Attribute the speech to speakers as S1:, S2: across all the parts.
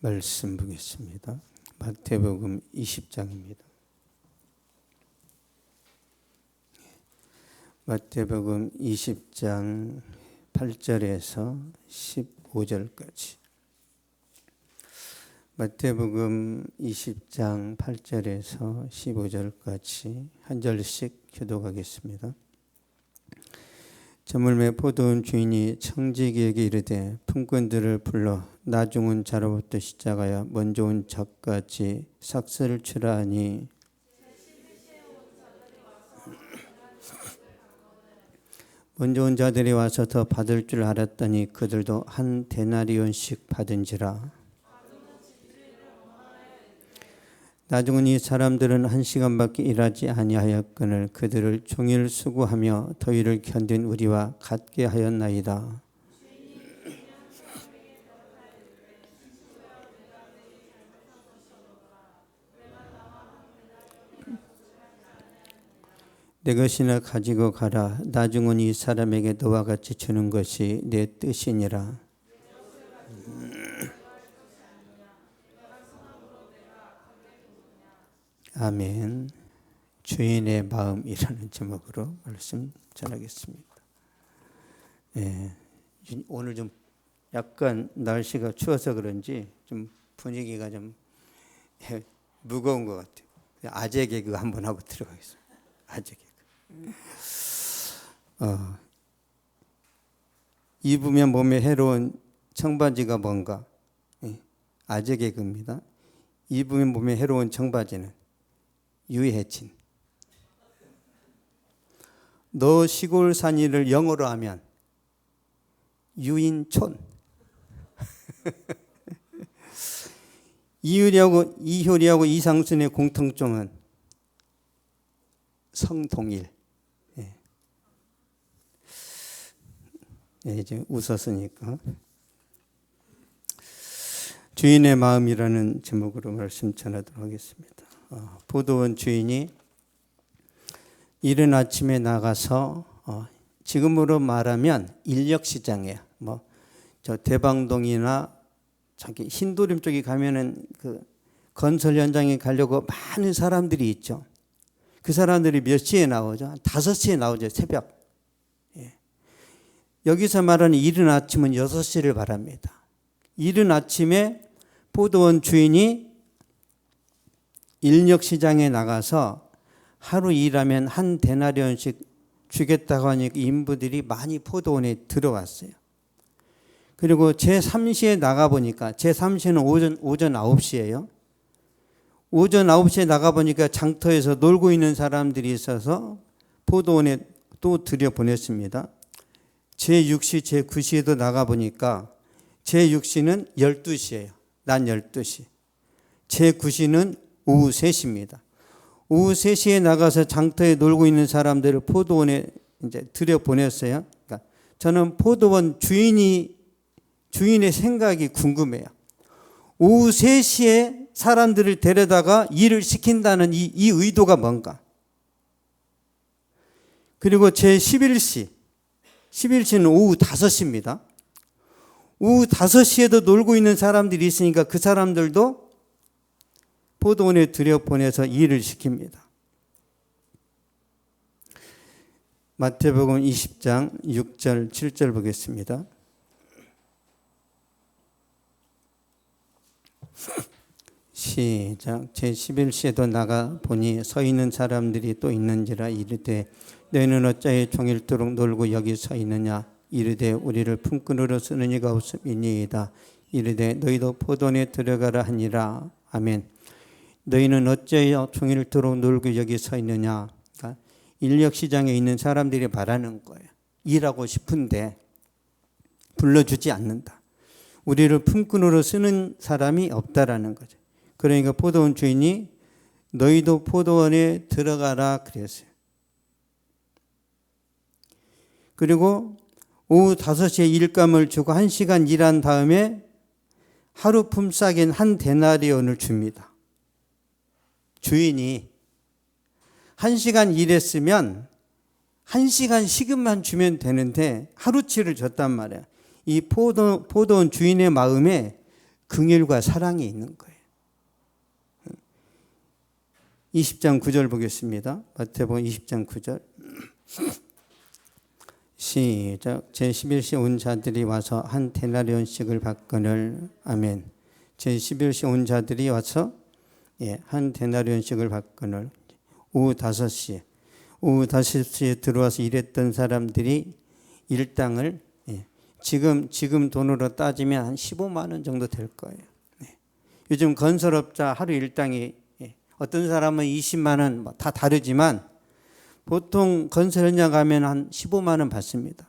S1: 말씀 보겠습니다. 마태복음 20장입니다. 마태복음 20장 8절에서 15절까지. 마태복음 20장 8절에서 15절까지 한 절씩 교독하겠습니다. 저물매 포도원 주인이 청지기에게 이르되 품꾼들을 불러 나중은 자로부터 시작하여 먼저 온 자까지 삭슬을 치라 하니 먼저 온 자들이 와서 더 받을 줄 알았더니 그들도 한 데나리온씩 받은지라. 나중은 이 사람들은 1시간밖에 일하지 아니하였거늘 그들을 종일 수고하며 더위를 견딘 우리와 같게 하였나이다. 내 것이나 가지고 가라. 나중은 이 사람에게 너와 같이 주는 것이 내 뜻이니라. 아멘. 주인의 마음이라는 제목으로 말씀 전하겠습니다. 오늘 좀 약간 날씨가 추워서 그런지 좀 분위기가 좀 무거운 것 같아요. 아재 개그 한번 하고 들어가겠습니다. 아재 개그. 입으면 몸에 해로운 청바지가 뭔가? 아재 개그입니다. 입으면 몸에 해로운 청바지는 유해진. 너 시골 산이를 영어로 하면 유인촌. 이효리하고 이상순의 공통점은 성동일. 이제 웃었으니까. 주인의 마음이라는 제목으로 말씀 전하도록 하겠습니다. 포도원 주인이 이른 아침에 나가서 지금으로 말하면 인력시장이에요. 저 대방동이나 저기 흰도림 쪽에 가면은 그 건설 현장에 가려고 많은 사람들이 있죠. 그 사람들이 몇 시에 나오죠? 한 5시에 나오죠. 새벽. 여기서 말하는 이른 아침은 6시를 말합니다. 이른 아침에 포도원 주인이 인력시장에 나가서 하루 일하면 한 데나리온씩 주겠다고 하니까 인부들이 많이 포도원에 들어왔어요. 그리고 제3시에 나가보니까 제3시는 오전 9시예요. 오전 9시에 나가보니까 장터에서 놀고 있는 사람들이 있어서 포도원에 또 들여보냈습니다. 제6시, 제9시에도 나가보니까 제6시는 12시예요. 낮 12시. 제9시는 오후 3시입니다. 오후 3시에 나가서 장터에 놀고 있는 사람들을 포도원에 이제 들여보냈어요. 그러니까 저는 포도원 주인의 생각이 궁금해요. 오후 3시에 사람들을 데려다가 일을 시킨다는 이 의도가 뭔가? 그리고 제11시는 오후 5시입니다. 오후 5시에도 놀고 있는 사람들이 있으니까 그 사람들도 포도원에 들여보내서 일을 시킵니다. 마태복음 20장 6절 7절 보겠습니다. 시작. 제11시에도 나가 보니 서 있는 사람들이 또 있는지라 이르되 너희는 어찌하여 종일토록 놀고 여기 서 있느냐. 이르되 우리를 품꾼으로 쓰는 이가 없음이니이다. 이르되 너희도 포도원에 들어가라 하니라. 아멘. 너희는 어찌하여 종일토록 놀고 여기 서 있느냐. 그러니까 인력시장에 있는 사람들이 말하는 거예요. 일하고 싶은데 불러주지 않는다. 우리를 품꾼으로 쓰는 사람이 없다라는 거죠. 그러니까 포도원 주인이 너희도 포도원에 들어가라 그랬어요. 그리고 오후 5시에 일감을 주고 1시간 일한 다음에 하루 품삯인 한 데나리온을 줍니다. 주인이 1시간 일했으면 1시간 시급만 주면 되는데 하루치를 줬단 말이야. 이 포도원 주인의 마음에 긍휼과 사랑이 있는 거예요. 20장 9절 보겠습니다. 마태복음 20장 9절. 시작. 제11시 온 자들이 와서 한 데나리온씩을 받거늘. 아멘. 제11시 온 자들이 와서 한 데나리온씩을 받거늘. 오후 5시에 들어와서 일했던 사람들이 일당을 지금 돈으로 따지면 한 15만 원 정도 될 거예요. 요즘 건설업자 하루 일당이 어떤 사람은 20만 원 다 다르지만 보통 건설 현장 가면 한 15만 원 받습니다.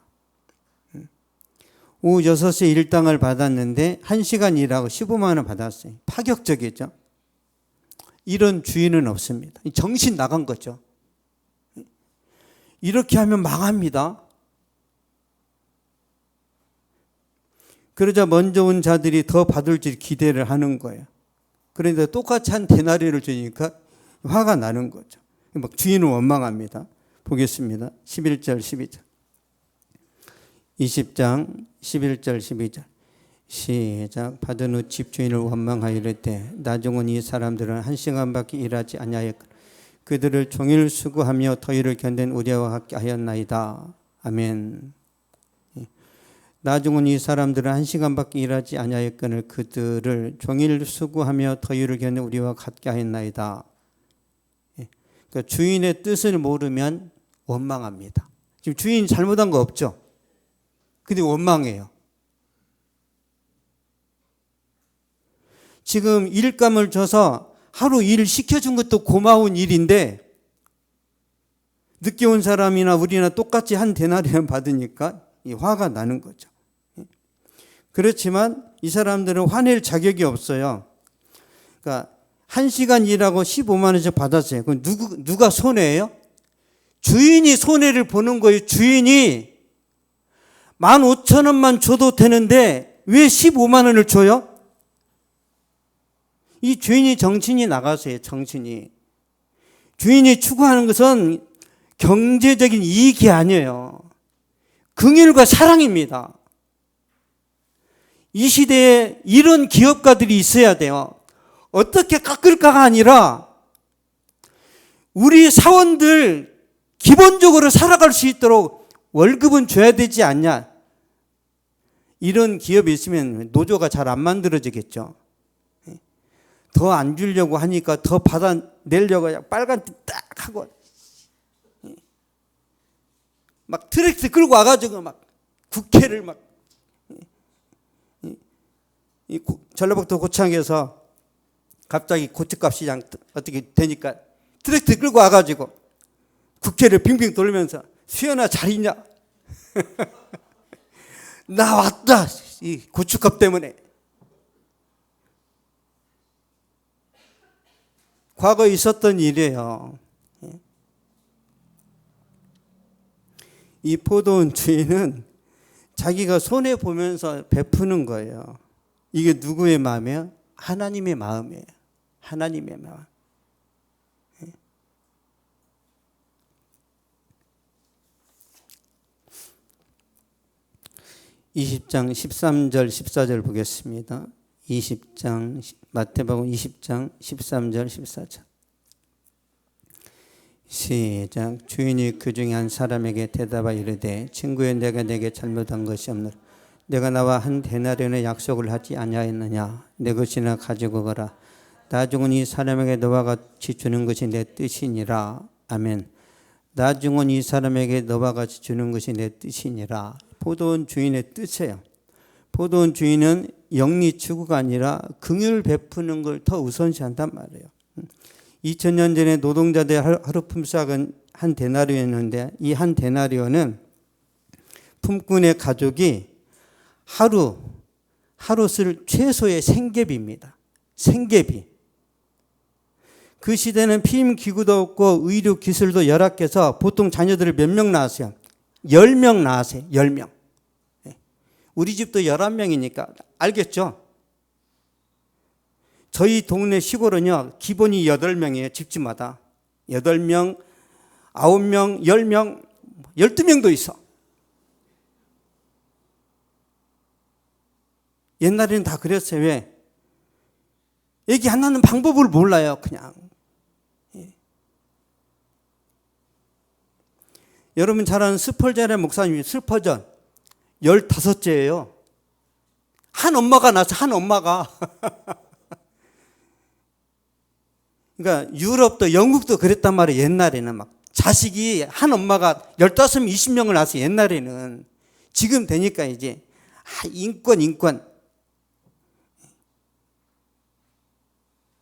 S1: 오후 6시에 일당을 받았는데 1시간 일하고 15만 원 받았어요. 파격적이죠. 이런 주인은 없습니다. 정신 나간 거죠. 이렇게 하면 망합니다. 그러자 먼저 온 자들이 더 받을 줄 기대를 하는 거예요. 그런데 똑같이 한 데나리온을 주니까 화가 나는 거죠. 막 주인은 원망합니다. 보겠습니다. 11절 12절. 20장 11절 12절. 시작. 받은 후 집주인을 원망하여 이르되 나중은 이 사람들은 1시간밖에 일하지 아니하였거늘 그들을 종일 수고하며 더위를 견딘 우리와 같게 하였나이다. 아멘. 나중은 이 사람들은 1시간밖에 일하지 아니하였거늘 그들을 종일 수고하며 더위를 견딘 우리와 같게 하였나이다. 그러니까 주인의 뜻을 모르면 원망합니다. 지금 주인이 잘못한 거 없죠? 근데 원망해요. 지금 일감을 줘서 하루 일 시켜준 것도 고마운 일인데 늦게 온 사람이나 우리나 똑같이 한 데나리온 받으니까 화가 나는 거죠. 그렇지만 이 사람들은 화낼 자격이 없어요. 그러니까 1시간 일하고 15만 원씩 받았어요. 그럼 누가 손해예요? 주인이 손해를 보는 거예요. 주인이 15,000원만 줘도 되는데 왜 15만 원을 줘요? 이 주인이 정신이 나가서요. 정신이. 주인이 추구하는 것은 경제적인 이익이 아니에요. 긍휼과 사랑입니다. 이 시대에 이런 기업가들이 있어야 돼요. 어떻게 깎을까가 아니라 우리 사원들 기본적으로 살아갈 수 있도록 월급은 줘야 되지 않냐. 이런 기업이 있으면 노조가 잘 안 만들어지겠죠. 더 안 주려고 하니까 더 받아내려고 빨간 띠 딱 하고 막 트랙터 끌고 와가지고 막 국회를 막 전라북도 고창에서 갑자기 고춧값 시장 어떻게 되니까 트랙터 끌고 와가지고 국회를 빙빙 돌면서 수연아 잘 있냐? 나 왔다. 이 고춧값 때문에. 과거에 있었던 일이에요. 이 포도원 주인은 자기가 손해보면서 베푸는 거예요. 이게 누구의 마음이에요? 하나님의 마음이에요. 하나님의 마음. 20장 13절 14절 보겠습니다. 20장 마태복음 20장 13절 14절. 시작. 주인이 그 중에 한 사람에게 대답하여 이르되 친구여 내가 내게 잘못한 것이 없느라 내가 나와 한 데나리온의 약속을 하지 아니하였느냐. 내 것이나 가지고 가라. 나중은 이 사람에게 너와 같이 주는 것이 내 뜻이니라. 아멘. 나중은 이 사람에게 너와 같이 주는 것이 내 뜻이니라. 포도원 주인의 뜻이에요. 포도원 주인은 영리 추구가 아니라 긍휼 베푸는 걸 더 우선시한단 말이에요. 2000년 전에 노동자들의 하루 품삯은 한 데나리온이었는데 이 한 데나리온은 품꾼의 가족이 하루 쓸 최소의 생계비입니다. 생계비. 그 시대는 피임 기구도 없고 의료 기술도 열악해서 보통 자녀들을 몇 명 낳았어요? 10명 낳았어요. 10명. 우리 집도 11명이니까 알겠죠? 저희 동네 시골은요, 기본이 8명이에요. 집집마다. 8명, 9명, 10명, 12명도 있어. 옛날에는 다 그랬어요. 왜? 애기 안 낳는 방법을 몰라요. 그냥. 예. 여러분 잘 아는 스펄전의 목사님이 스펄전 15째예요. 한 엄마가 낳아서 한 엄마가. 그러니까 유럽도 영국도 그랬단 말이에요. 옛날에는 막 자식이 한 엄마가 15명 20명을 낳아서 옛날에는. 지금 되니까 이제 인권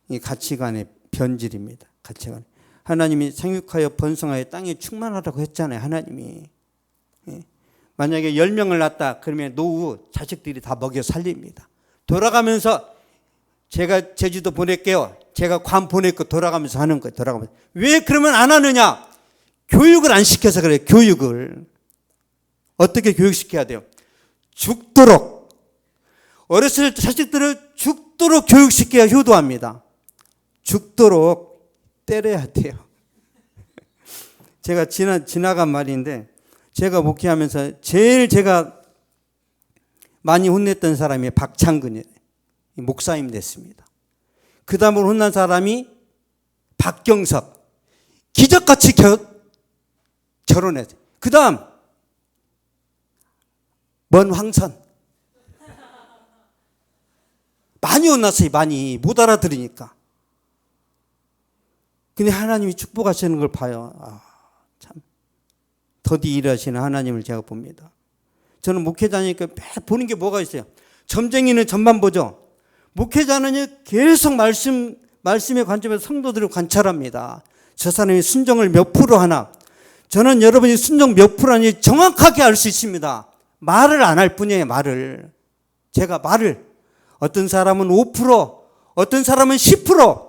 S1: 이 가치관의 변질입니다. 가치관. 하나님이 생육하여 번성하여 땅에 충만하라고 했잖아요. 하나님이. 만약에 10명을 낳았다 그러면 노후 자식들이 다 먹여 살립니다. 돌아가면서 제가 제주도 보낼게요. 제가 괌 보낼거 돌아가면서 하는 거예요. 돌아가면서. 왜 그러면 안 하느냐? 교육을 안 시켜서 그래요. 교육을. 어떻게 교육시켜야 돼요? 죽도록. 어렸을 때 자식들을 죽도록 교육시켜야 효도합니다. 죽도록 때려야 돼요. 제가 지나간 말인데 제가 목회하면서 제일 제가 많이 혼냈던 사람이 박창근이에요. 목사님 됐습니다. 그 다음으로 혼난 사람이 박경석. 기적같이 결혼했어요. 그 다음 먼황선. 많이 혼났어요. 많이. 못 알아들으니까. 근데 하나님이 축복하시는 걸 봐요. 참 더디 일하시는 하나님을 제가 봅니다. 저는 목회자니까 보는 게 뭐가 있어요? 점쟁이는 점만 보죠. 목회자는 계속 말씀의 관점에서 성도들을 관찰합니다. 저 사람이 순종을 몇 프로 하나. 저는 여러분이 순종 몇 프로 하는지 정확하게 알 수 있습니다. 말을 안 할 뿐이에요. 말을. 제가 말을. 어떤 사람은 5%, 어떤 사람은 10%.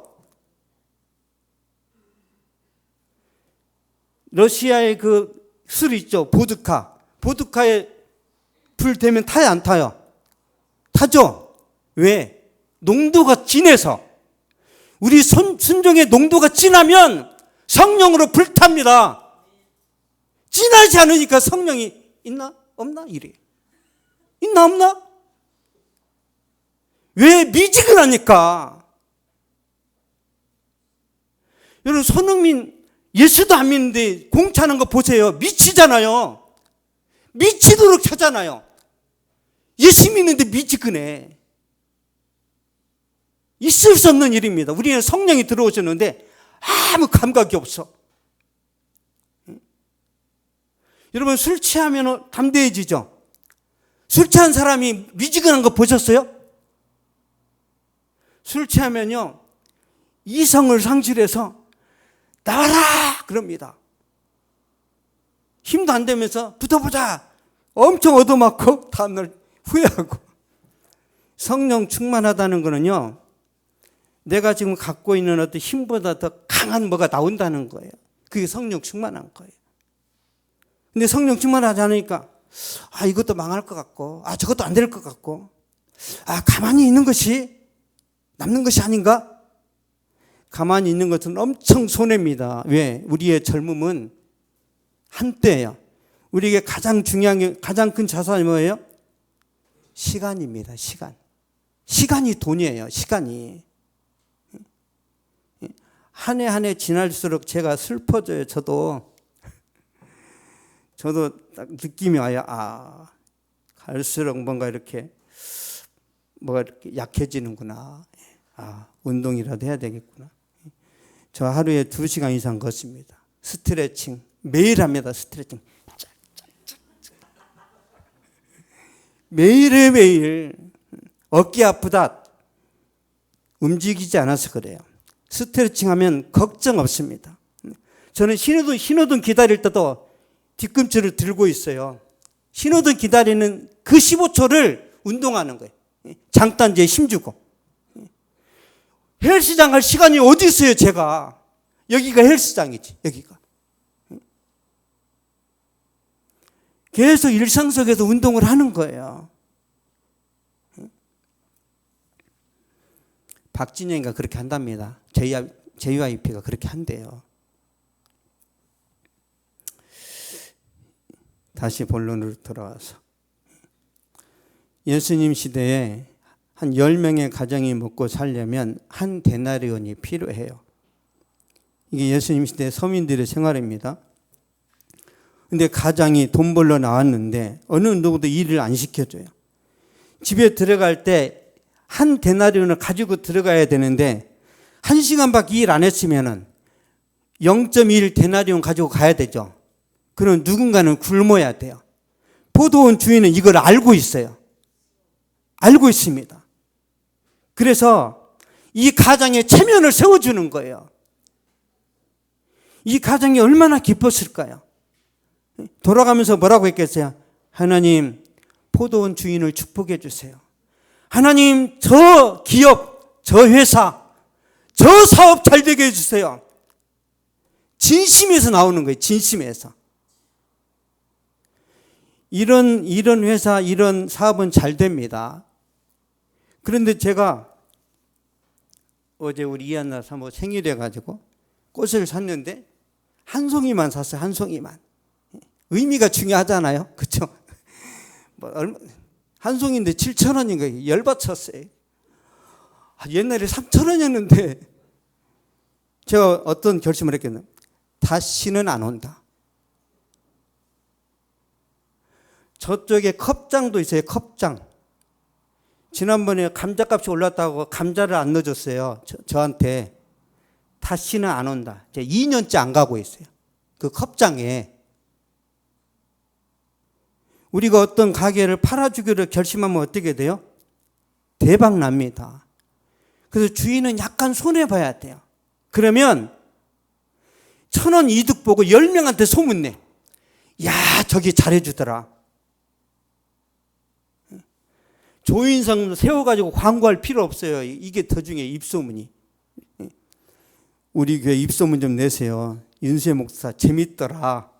S1: 러시아의 그 술 있죠. 보드카. 보드카에 불 대면 타요, 안 타요? 타죠. 왜? 농도가 진해서. 우리 순종의 농도가 진하면 성령으로 불탑니다. 진하지 않으니까 성령이 있나? 없나? 이래. 있나? 없나? 왜? 미지근하니까. 여러분, 손흥민 예수도 안 믿는데 공차는 거 보세요. 미치잖아요. 미치도록 차잖아요. 예수 믿는데 미지근해. 있을 수 없는 일입니다. 우리는 성령이 들어오셨는데 아무 감각이 없어. 여러분 술 취하면 담대해지죠. 술 취한 사람이 미지근한 거 보셨어요? 술 취하면요 이성을 상실해서 나와라 그럽니다. 힘도 안 되면서 붙어보자 엄청 얻어맞고 다음날 후회하고. 성령 충만하다는 거는요 내가 지금 갖고 있는 어떤 힘보다 더 강한 뭐가 나온다는 거예요. 그게 성령 충만한 거예요. 근데 성령 충만하지 않으니까 이것도 망할 것 같고 저것도 안 될 것 같고 가만히 있는 것이 남는 것이 아닌가? 가만히 있는 것은 엄청 손해입니다. 왜? 우리의 젊음은 한때예요. 우리에게 가장 중요한 게 가장 큰 자산이 뭐예요? 시간입니다. 시간. 시간이 돈이에요. 시간이. 한 해 한 해 지날수록 제가 슬퍼져요. 저도 딱 느낌이 와요. 갈수록 뭔가 이렇게 약해지는구나. 운동이라도 해야 되겠구나. 저 하루에 2시간 이상 걷습니다. 스트레칭 매일 합니다. 스트레칭 매일매일. 어깨 아프다 움직이지 않아서 그래요. 스트레칭 하면 걱정 없습니다. 저는 신호등 기다릴 때도 뒤꿈치를 들고 있어요. 신호등 기다리는 그 15초를 운동하는 거예요. 장단지에 힘주고. 헬스장 갈 시간이 어디 있어요, 제가. 여기가 헬스장이지, 여기가. 계속 일상 속에서 운동을 하는 거예요. 박진영이가 그렇게 한답니다. JYP가 그렇게 한대요. 다시 본론으로 돌아와서 예수님 시대에 한 10명의 가정이 먹고 살려면 한 데나리온이 필요해요. 이게 예수님 시대 서민들의 생활입니다. 근데 가장이 돈 벌러 나왔는데 어느 누구도 일을 안 시켜줘요. 집에 들어갈 때 한 데나리온을 가지고 들어가야 되는데 1시간밖에 일 안 했으면은 0.1 데나리온 가지고 가야 되죠. 그럼 누군가는 굶어야 돼요. 포도원 주인은 이걸 알고 있어요. 알고 있습니다. 그래서 이 가장에 체면을 세워주는 거예요. 이 가장이 얼마나 기뻤을까요? 돌아가면서 뭐라고 했겠어요? 하나님, 포도원 주인을 축복해 주세요. 하나님, 저 기업, 저 회사, 저 사업 잘 되게 해주세요. 진심에서 나오는 거예요. 진심에서. 이런 회사, 이런 사업은 잘 됩니다. 그런데 제가 어제 우리 이한나 사모 생일에 가지고 꽃을 샀는데 한 송이만 샀어요. 한 송이만. 의미가 중요하잖아요. 그렇죠? 한 송인데 7,000원인 거예요. 열받쳤어요. 옛날에 3,000원이었는데 제가 어떤 결심을 했겠나? 다시는 안 온다. 저쪽에 컵장도 있어요. 컵장. 지난번에 감자값이 올랐다고 감자를 안 넣어줬어요. 저한테. 다시는 안 온다. 제가 2년째 안 가고 있어요. 그 컵장에. 우리가 어떤 가게를 팔아주기로 결심하면 어떻게 돼요? 대박 납니다. 그래서 주인은 약간 손해봐야 돼요. 그러면 1,000원 이득 보고 10명한테 소문내. 야, 저기 잘해주더라. 조인성 세워가지고 광고할 필요 없어요. 이게 더 중요해요. 입소문이. 우리 교회 입소문 좀 내세요. 윤수의 목사 재밌더라.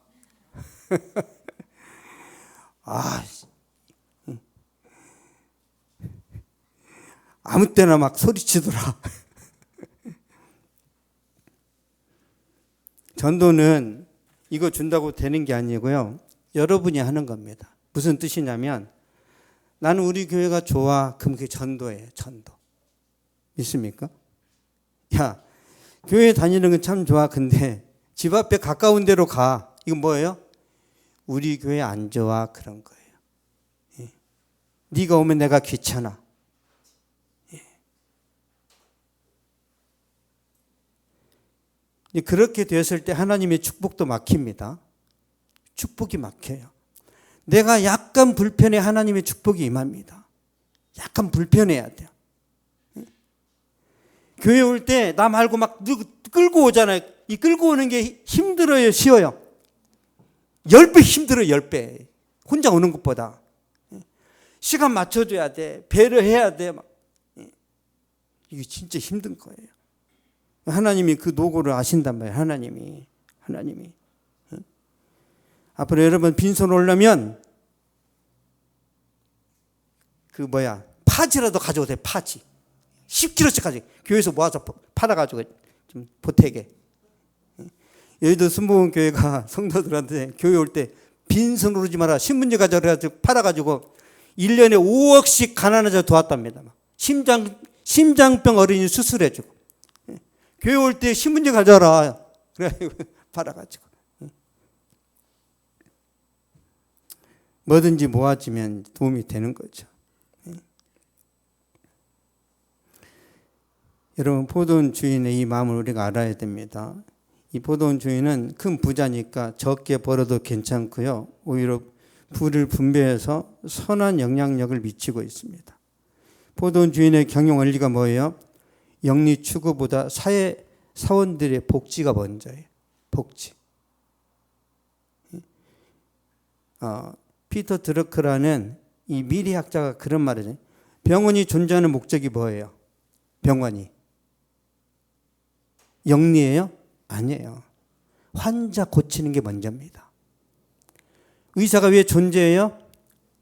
S1: 아무 때나 막 소리치더라. 전도는 이거 준다고 되는 게 아니고요. 여러분이 하는 겁니다. 무슨 뜻이냐면 나는 우리 교회가 좋아. 그럼 그게 전도예요. 전도. 믿습니까? 야, 교회 다니는 건 참 좋아. 근데 집 앞에 가까운 데로 가. 이건 뭐예요? 우리 교회 안 좋아. 그런 거예요. 예. 네가 오면 내가 귀찮아. 예. 그렇게 되었을 때 하나님의 축복도 막힙니다. 축복이 막혀요. 내가 약간 불편해 하나님의 축복이 임합니다. 약간 불편해야 돼요. 교회 올 때 나 말고 막 끌고 오잖아요. 이 끌고 오는 게 힘들어요, 쉬워요? 10배 힘들어요, 10배. 혼자 오는 것보다. 시간 맞춰줘야 돼. 배려해야 돼. 막. 이게 진짜 힘든 거예요. 하나님이 그 노고를 아신단 말이에요. 하나님이. 앞으로 여러분 빈손 오려면 파지라도 가져오세요. 파지. 10kg씩 가지고 교회에서 모아서 팔아가지고 좀 보태게. 여의도 순복음교회가 성도들한테 교회 올 때 빈손으로 오지 마라. 신문지 가져가지고 팔아가지고 1년에 5억씩 가난한 자 도왔답니다. 심장병 어린이 수술해주고. 교회 올 때 신문지 가져라. 그래가지고 팔아가지고. 뭐든지 모아지면 도움이 되는 거죠. 여러분, 포도원 주인의 이 마음을 우리가 알아야 됩니다. 이 포도원 주인은 큰 부자니까 적게 벌어도 괜찮고요. 오히려 부를 분배해서 선한 영향력을 미치고 있습니다. 포도원 주인의 경영 원리가 뭐예요? 영리 추구보다 사원들의 복지가 먼저예요. 복지. 피터 드러크라는 이 미래학자가 그런 말을 해요. 병원이 존재하는 목적이 뭐예요? 병원이. 영리예요? 아니에요. 환자 고치는 게 먼저입니다. 의사가 왜 존재해요?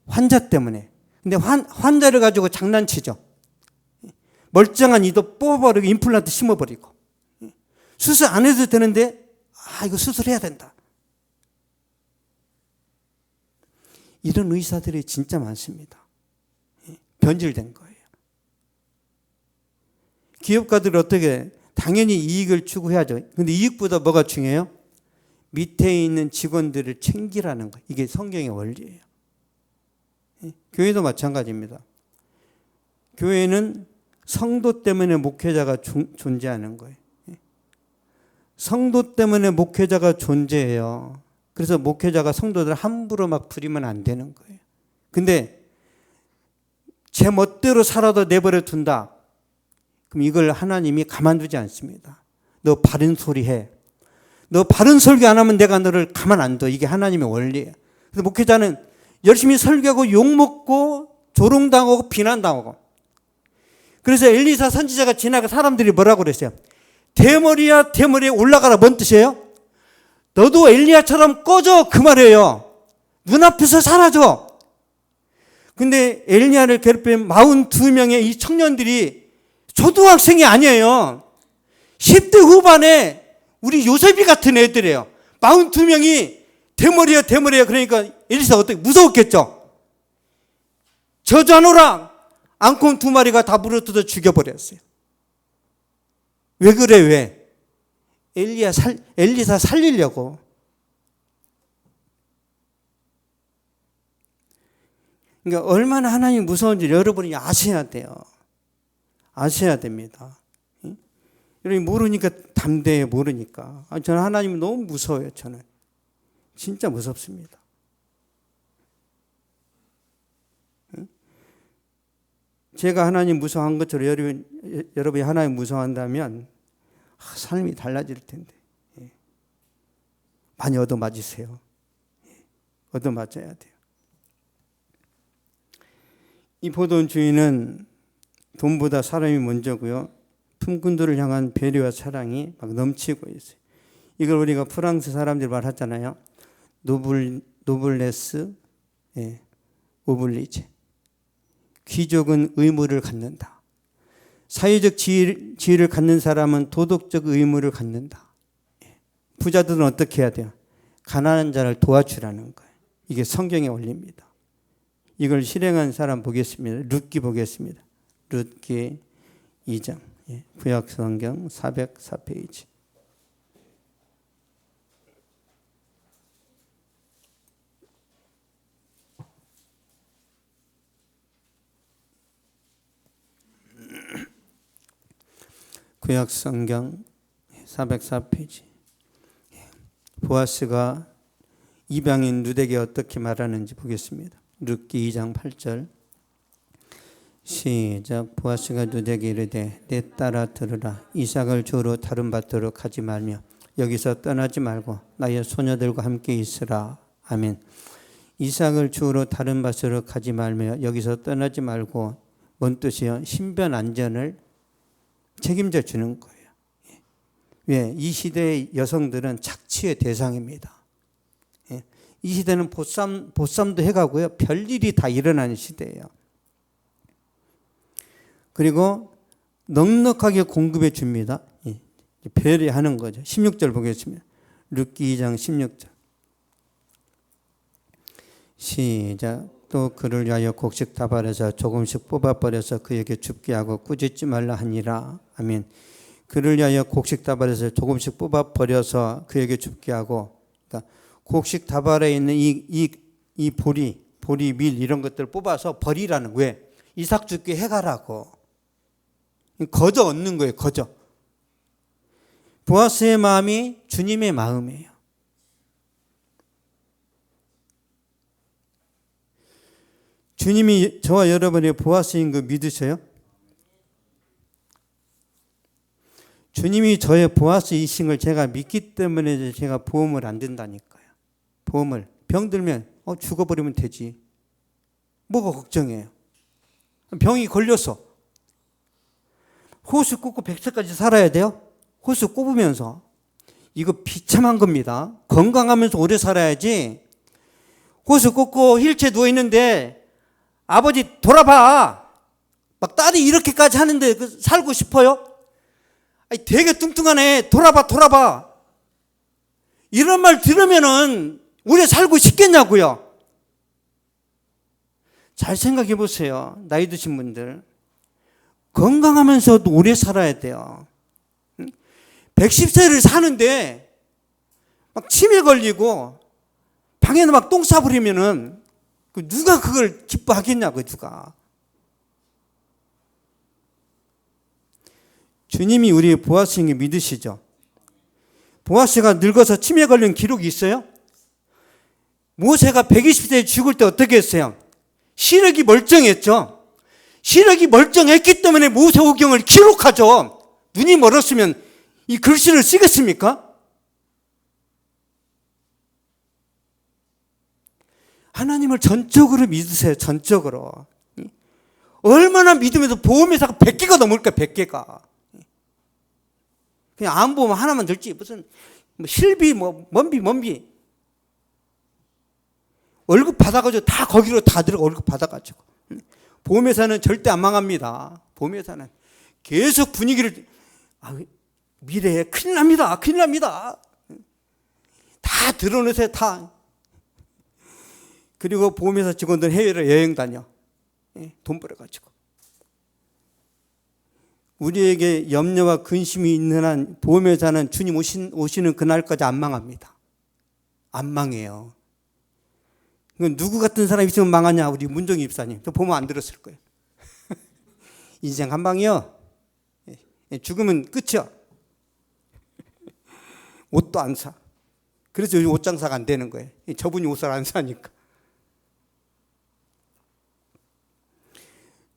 S1: 환자 때문에. 근데 환자를 가지고 장난치죠. 멀쩡한 이도 뽑아버리고 임플란트 심어버리고. 수술 안 해도 되는데 이거 수술해야 된다. 이런 의사들이 진짜 많습니다. 변질된 거예요. 기업가들은 어떻게 당연히 이익을 추구해야죠. 근데 이익보다 뭐가 중요해요? 밑에 있는 직원들을 챙기라는 거. 이게 성경의 원리예요. 교회도 마찬가지입니다. 교회는 성도 때문에 목회자가 존재하는 거예요. 성도 때문에 목회자가 존재해요. 그래서 목회자가 성도들 함부로 막 부리면 안 되는 거예요. 근데 제 멋대로 살아도 내버려 둔다. 그럼 이걸 하나님이 가만두지 않습니다. 너 바른 소리 해. 너 바른 설교 안 하면 내가 너를 가만 안 둬. 이게 하나님의 원리예요. 그래서 목회자는 열심히 설교하고 욕먹고 조롱당하고 비난당하고. 그래서 엘리사 선지자가 지나가 사람들이 뭐라고 그랬어요? 대머리야 대머리에 올라가라. 뭔 뜻이에요? 너도 엘리야처럼 꺼져 그 말이에요. 눈앞에서 사라져. 근데 엘리야를 괴롭힌 42명의 이 청년들이 초등학생이 아니에요. 10대 후반에 우리 요셉이 같은 애들이에요. 42명이 대머리야 대머리야. 그러니까 엘리사 어떻게 무서웠겠죠. 저주하노라. 앙콘 2마리가 다 물어뜯어 죽여버렸어요. 왜 그래 왜? 엘리사 살리려고. 그러니까 얼마나 하나님이 무서운지 여러분이 아셔야 돼요. 아셔야 됩니다. 여러분이 모르니까 담대해 모르니까. 저는 하나님이 너무 무서워요. 저는 진짜 무섭습니다. 제가 하나님 무서워한 것처럼 여러분이 하나님 무서워한다면 삶이 달라질 텐데. 많이 얻어맞으세요. 얻어맞아야 돼요. 이 포도원 주인은 돈보다 사람이 먼저고요. 품꾼들을 향한 배려와 사랑이 막 넘치고 있어요. 이걸 우리가 프랑스 사람들이 말하잖아요. 노블레스 오블리제. 귀족은 의무를 갖는다. 사회적 지위를 갖는 사람은 도덕적 의무를 갖는다. 부자들은 어떻게 해야 돼요? 가난한 자를 도와주라는 거예요. 이게 성경의 원리입니다. 이걸 실행한 사람 보겠습니다. 룻기 보겠습니다. 룻기 2장. 구약 성경 404페이지. 구약 성경 404페이지. 보아스가 이방인 룻에게 어떻게 말하는지 보겠습니다. 룻기 2장 8절. 시작. 보아스가 룻에게 이르되 내 딸아 들으라. 이삭을 주로 다른 밭으로 가지 말며 여기서 떠나지 말고 나의 소녀들과 함께 있으라. 아멘. 이삭을 주로 다른 밭으로 가지 말며 여기서 떠나지 말고 뭔 뜻이요? 신변 안전을 책임져 주는 거예요. 왜? 이 시대의 여성들은 착취의 대상입니다. 이 시대는 보쌈도 해가고요. 별일이 다 일어나는 시대예요. 그리고 넉넉하게 공급해 줍니다. 배려하는 거죠. 16절 보겠습니다. 룻기 2장 16절. 시작. 또 그를 위하여 곡식 다발에서 조금씩 뽑아버려서 그에게 줍게 하고 꾸짖지 말라 하니라. 아멘. 그를 위하여 곡식 다발에서 조금씩 뽑아버려서 그에게 줍게 하고, 그러니까 곡식 다발에 있는 이 보리 밀 이런 것들을 뽑아서 버리라는 거예요. 왜? 이삭 죽게 해가라고. 거저 얻는 거예요. 거저. 보아스의 마음이 주님의 마음이에요. 주님이 저와 여러분의 보아스인 거 믿으셔요? 주님이 저의 보아스이신 걸 제가 믿기 때문에 제가 보험을 안 든다니까요. 보험을. 병들면 죽어버리면 되지. 뭐가 걱정해요? 병이 걸렸어. 호수 꽂고 100세까지 살아야 돼요? 호수 꼽으면서. 이거 비참한 겁니다. 건강하면서 오래 살아야지. 호수 꽂고 휠체어 누워있는데 아버지 돌아봐. 막 딸이 이렇게까지 하는데 살고 싶어요? 아니, 되게 뚱뚱하네. 돌아봐. 이런 말 들으면은 오래 살고 싶겠냐고요. 잘 생각해 보세요. 나이 드신 분들. 건강하면서도 오래 살아야 돼요. 110세를 사는데 막 치매 걸리고 방에서 막 똥 싸버리면은 누가 그걸 기뻐하겠냐고, 누가. 주님이 우리의 보아스인 게 믿으시죠? 보아스가 늙어서 치매 걸린 기록이 있어요? 모세가 120세에 죽을 때 어떻게 했어요? 시력이 멀쩡했죠? 시력이 멀쩡했기 때문에 모세오경을 기록하죠. 눈이 멀었으면 이 글씨를 쓰겠습니까? 하나님을 전적으로 믿으세요. 전적으로. 얼마나 믿으면서 보험회사가 100개가 넘을까, 100개가. 그냥 안 보면 하나만 들지. 무슨 실비, 먼비. 월급 받아가지고 다 거기로 다 들어가, 월급 받아가지고. 보험회사는 절대 안 망합니다. 보험회사는 계속 분위기를, 미래에 큰일 납니다. 큰일 납니다. 다 드러내세요, 다. 그리고 보험회사 직원들 해외로 여행 다녀. 돈 벌어가지고. 우리에게 염려와 근심이 있는 한 보험회사는 주님 오시는 그날까지 안 망합니다. 안 망해요. 누구 같은 사람이 있으면 망하냐? 우리 문정희 입사님. 저 보면 안 들었을 거예요. 인생 한 방이요. 죽으면 끝이요. 옷도 안 사. 그래서 요즘 옷 장사가 안 되는 거예요. 저분이 옷을 안 사니까.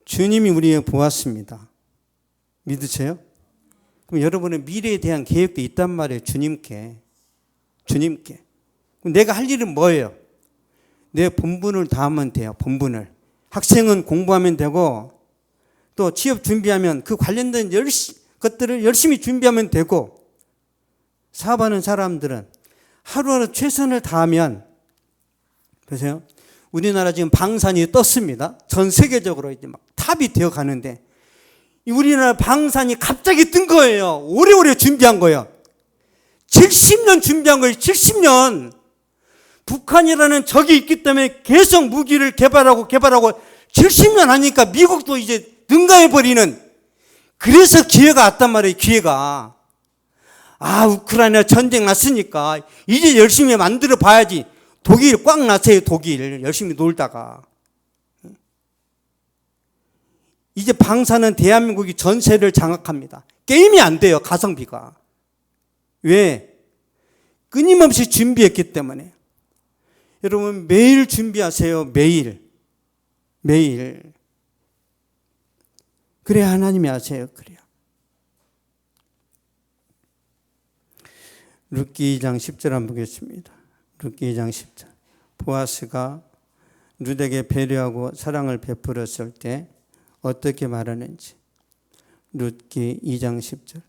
S1: 주님이 우리의 보았습니다. 믿으세요? 그럼 여러분의 미래에 대한 계획도 있단 말이에요. 주님께. 그럼 내가 할 일은 뭐예요? 내 본분을 다하면 돼요. 본분을. 학생은 공부하면 되고 또 취업 준비하면 그 관련된 것들을 열심히 준비하면 되고, 사업하는 사람들은 하루하루 최선을 다하면, 보세요. 우리나라 지금 방산이 떴습니다. 전 세계적으로 이제 막 탑이 되어 가는데, 우리나라 방산이 갑자기 뜬 거예요. 오래오래 준비한 거예요. 70년 준비한 거예요. 70년. 북한이라는 적이 있기 때문에 계속 무기를 개발하고 70년 하니까 미국도 이제 능가해버리는, 그래서 기회가 왔단 말이에요. 기회가. 우크라이나 전쟁 났으니까 이제 열심히 만들어 봐야지. 독일 꽉 났어요. 독일 열심히 놀다가. 이제 방사는 대한민국이 전세를 장악합니다. 게임이 안 돼요. 가성비가. 왜? 끊임없이 준비했기 때문에. 여러분 매일 준비하세요. 매일. 그래야 하나님이 아세요. 그래요. 룻기 2장 10절 한번 보겠습니다. 룻기 2장 10절. 보아스가 룻에게 배려하고 사랑을 베풀었을 때 어떻게 말하는지. 룻기 2장 10절.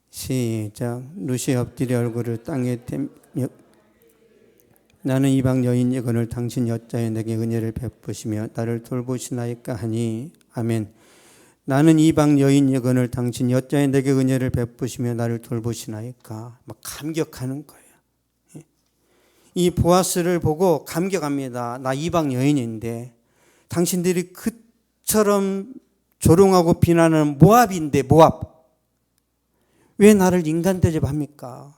S1: 시작. 룻이 엎드려 얼굴을 땅에 대며 나는 이방 여인 여건을 당신 여자에 내게 은혜를 베푸시며 나를 돌보시나이까 하니. 아멘. 나는 이방 여인 여건을 당신 여자에 내게 은혜를 베푸시며 나를 돌보시나이까. 막 감격하는 거예요. 이 보아스를 보고 감격합니다. 나 이방 여인인데 당신들이 그처럼 조롱하고 비난하는 모압인데, 모압. 왜 나를 인간 대접합니까?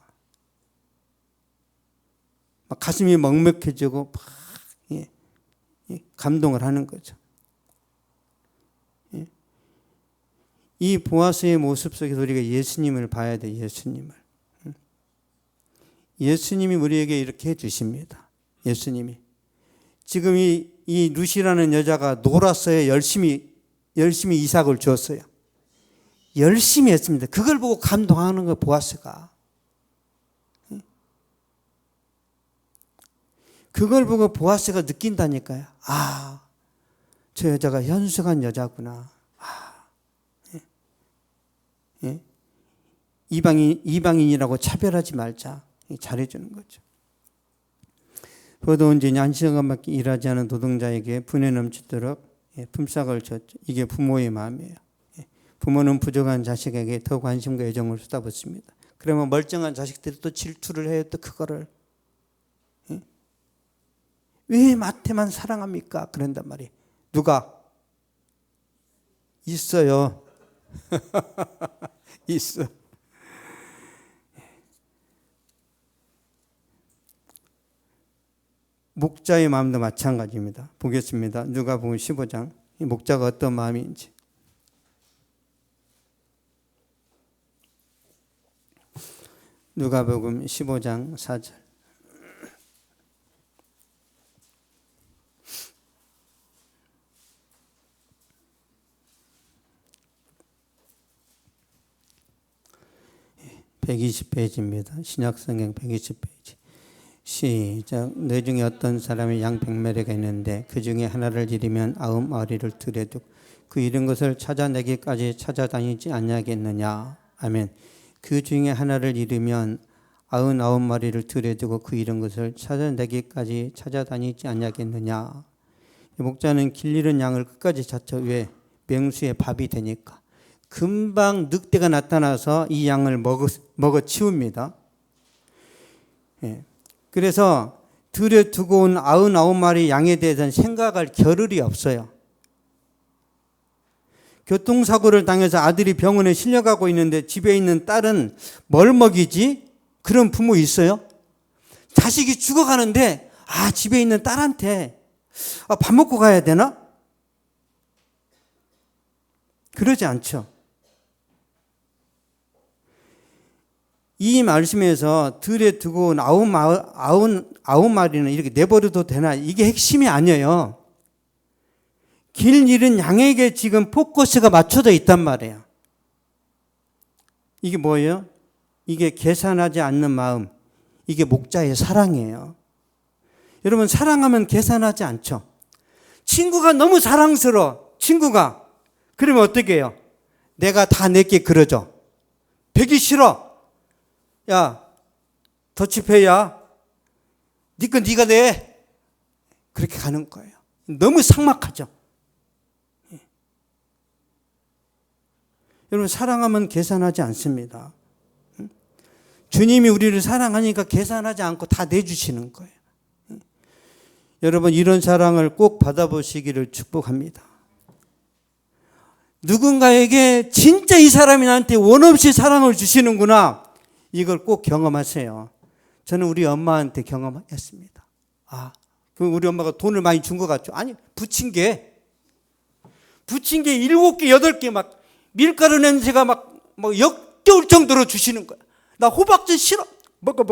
S1: 막 가슴이 먹먹해지고 막 감동을 하는 거죠. 이 보아스의 모습 속에서 우리가 예수님을 봐야 돼. 예수님이 우리에게 이렇게 해주십니다. 예수님이. 지금 이 룻이라는 여자가 놀았어요. 열심히 이삭을 주었어요. 열심히 했습니다. 그걸 보고 감동하는 거 보아스가. 그걸 보고 보아스가 느낀다니까요. 저 여자가 현숙한 여자구나. 이방인이라고 차별하지 말자. 잘해주는 거죠. 포도원 지 안시간밖에 일하지 않은 노동자에게 분에 넘치도록 품삯을 줬죠. 이게 부모의 마음이에요. 부모는 부족한 자식에게 더 관심과 애정을 쏟아붓습니다. 그러면 멀쩡한 자식들이 또 질투를 해요. 또 그거를. 왜 마태만 사랑합니까? 그런단 말이에요. 누가? 있어요. 있어. 목자의 마음도 마찬가지입니다. 보겠습니다. 누가복음 15장. 이 목자가 어떤 마음인지. 누가복음 15장 4절. (120페이지입니다) 신약성경 120페이지. 시작. 너 중에 어떤 사람이 양 100마리가 있는데 그 중에 하나를 잃으면 90마리를 들여 두고 그 잃은 것을 찾아내기까지 찾아다니지 않냐겠느냐. 아멘. 그 중에 하나를 잃으면 99마리를 들여 두고 그 잃은 것을 찾아내기까지 찾아다니지 않냐겠느냐. 목자는 길 잃은 양을 끝까지 찾죠. 왜? 맹수의 밥이 되니까. 금방 늑대가 나타나서 이 양을 먹어 치웁니다. 예. 그래서 들여두고 온 99마리 양에 대해서는 생각할 겨를이 없어요. 교통사고를 당해서 아들이 병원에 실려가고 있는데 집에 있는 딸은 뭘 먹이지? 그런 부모 있어요? 자식이 죽어가는데 집에 있는 딸한테 밥 먹고 가야 되나? 그러지 않죠. 이 말씀에서 들에 두고 온 99마리는 이렇게 내버려도 되나? 이게 핵심이 아니에요. 길 잃은 양에게 지금 포커스가 맞춰져 있단 말이에요. 이게 뭐예요? 이게 계산하지 않는 마음. 이게 목자의 사랑이에요. 여러분, 사랑하면 계산하지 않죠. 친구가 너무 사랑스러워. 친구가. 그러면 어떻게 해요? 내가 다 내게 그러죠. 배기 싫어. 야, 더치페이야. 네 건 네가 내. 그렇게 가는 거예요. 너무 삭막하죠. 여러분, 사랑하면 계산하지 않습니다. 주님이 우리를 사랑하니까 계산하지 않고 다 내주시는 거예요. 여러분, 이런 사랑을 꼭 받아보시기를 축복합니다. 누군가에게 진짜 이 사람이 나한테 원없이 사랑을 주시는구나. 이걸 꼭 경험하세요. 저는 우리 엄마한테 경험했습니다. 그럼 우리 엄마가 돈을 많이 준 것 같죠? 아니, 부친 게 7개, 8개 막 밀가루 냄새가 막 역겨울 정도로 주시는 거야. 나 호박전 싫어. 먹어.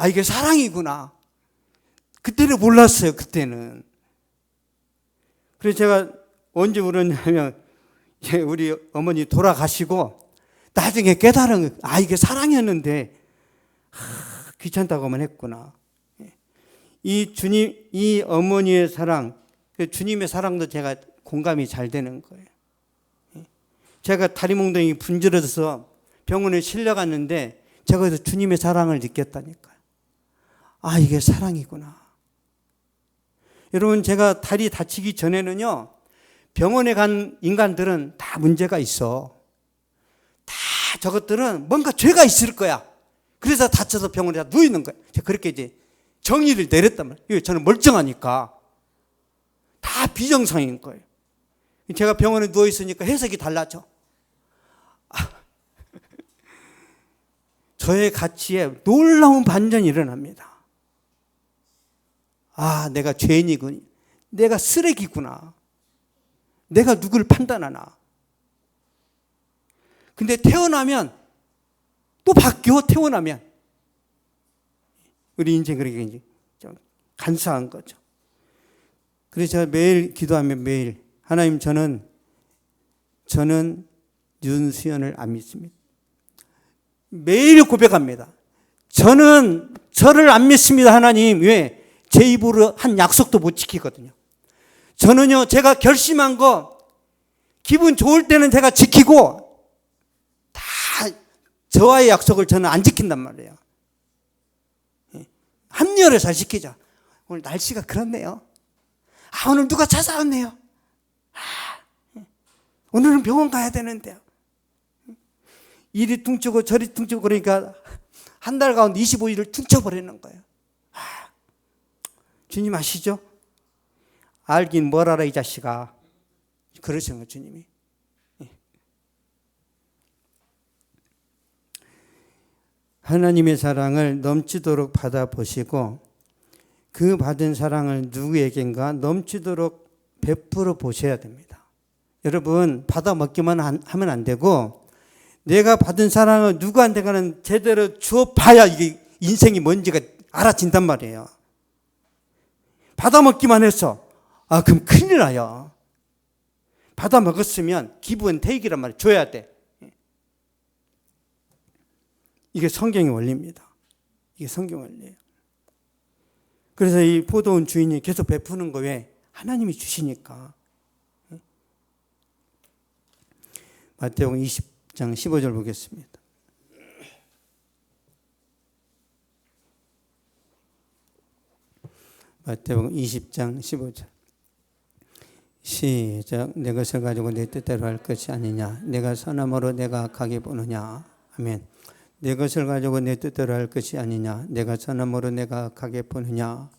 S1: 이게 사랑이구나. 그때는 몰랐어요, 그때는. 그래서 제가 언제 울었냐면, 우리 어머니 돌아가시고, 나중에 깨달은, 이게 사랑이었는데, 귀찮다고만 했구나. 이 어머니의 사랑, 주님의 사랑도 제가 공감이 잘 되는 거예요. 제가 다리 몽둥이 분질러서 병원에 실려갔는데, 제가 그래서 주님의 사랑을 느꼈다니까요. 이게 사랑이구나. 여러분, 제가 다리 다치기 전에는요, 병원에 간 인간들은 다 문제가 있어. 다 저것들은 뭔가 죄가 있을 거야. 그래서 다쳐서 병원에 다 누워있는 거야. 제가 그렇게 이제 정의를 내렸단 말이에요. 저는 멀쩡하니까. 다 비정상인 거예요. 제가 병원에 누워있으니까 해석이 달라져. 저의 가치에 놀라운 반전이 일어납니다. 내가 죄인이군. 내가 쓰레기구나. 내가 누굴 판단하나. 근데 태어나면 또 바뀌어. 태어나면 우리 인생 그렇게 이제 좀 간사한 거죠. 그래서 제가 매일 기도하면 매일 하나님, 저는 윤수연을 안 믿습니다. 매일 고백합니다. 저는 저를 안 믿습니다, 하나님. 왜? 제 입으로 한 약속도 못 지키거든요. 저는요, 제가 결심한 거 기분 좋을 때는 제가 지키고 다 저와의 약속을 저는 안 지킨단 말이에요. 합리화를 잘 지키자. 오늘 날씨가 그렇네요. 오늘 누가 찾아왔네요. 오늘은 병원 가야 되는데요. 이리 퉁치고 저리 퉁치고 그러니까 한 달 가운데 25일을 퉁쳐버리는 거예요. 주님 아시죠? 알긴 뭘 알아, 이 자식아. 그러시는 거예요, 주님이. 하나님의 사랑을 넘치도록 받아보시고 그 받은 사랑을 누구에겐가 넘치도록 베풀어 보셔야 됩니다. 여러분, 받아 먹기만 하면 안 되고 내가 받은 사랑을 누구한테가는 제대로 주어봐야 이게 인생이 뭔지가 알아진단 말이에요. 받아 먹기만 해서 그럼 큰일 나요. 받아 먹었으면 기분 대익이란 말이에요. 줘야 돼. 이게 성경의 원리입니다. 이게 성경 원리예요. 그래서 이 포도원 주인이 계속 베푸는 거 왜? 하나님이 주시니까. 마태복음 20장 15절 보겠습니다. 마태복음 20장 15절. 시작. 내 것을 가지고 내 뜻대로 할 것이 아니냐. 내가 선함으로 내가 악하게 보느냐. 아멘. 내 것을 가지고 내 뜻대로 할 것이 아니냐. 내가 선함으로 내가 악하게 보느냐.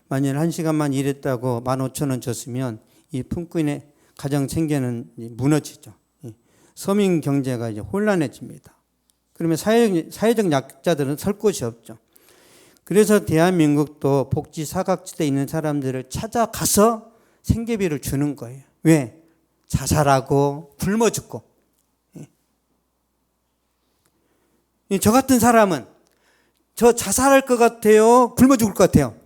S1: 만일 1시간만 일했다고 15,000원 줬으면 이 품꾼의 가정 생계는 무너지죠. 서민 경제가 이제 혼란해집니다. 그러면 사회적 약자들은 설 곳이 없죠. 그래서 대한민국도 복지 사각지대에 있는 사람들을 찾아가서 생계비를 주는 거예요. 왜? 자살하고 굶어 죽고. 저 같은 사람은 저 자살할 것 같아요? 굶어 죽을 것 같아요?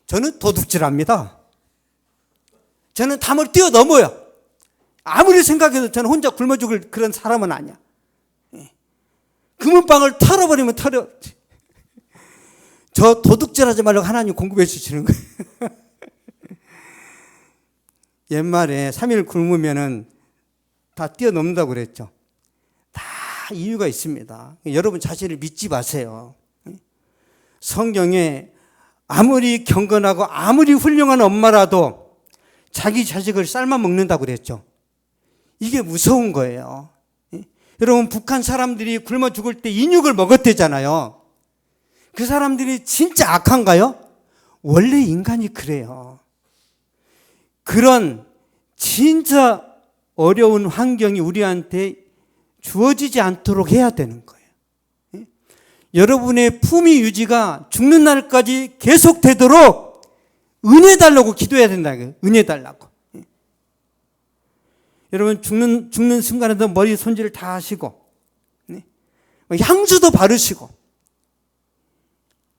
S1: 저는 도둑질합니다. 저는 담을 뛰어넘어요. 아무리 생각해도 저는 혼자 굶어 죽을 그런 사람은 아니야. 금은방을 털어버리면 저 도둑질하지 말라고 하나님 공급해 주시는 거예요. 옛말에 3일 굶으면은 다 뛰어넘는다고 그랬죠. 다 이유가 있습니다. 여러분 자신을 믿지 마세요. 성경에 아무리 경건하고 아무리 훌륭한 엄마라도 자기 자식을 삶아 먹는다고 그랬죠. 이게 무서운 거예요. 여러분, 북한 사람들이 굶어 죽을 때 인육을 먹었대잖아요. 그 사람들이 진짜 악한가요? 원래 인간이 그래요. 그런 진짜 어려운 환경이 우리한테 주어지지 않도록 해야 되는 거예요. 여러분의 품위 유지가 죽는 날까지 계속되도록 은혜 달라고 기도해야 된다. 은혜 달라고. 여러분, 죽는 순간에도 머리 손질을 다 하시고 향수도 바르시고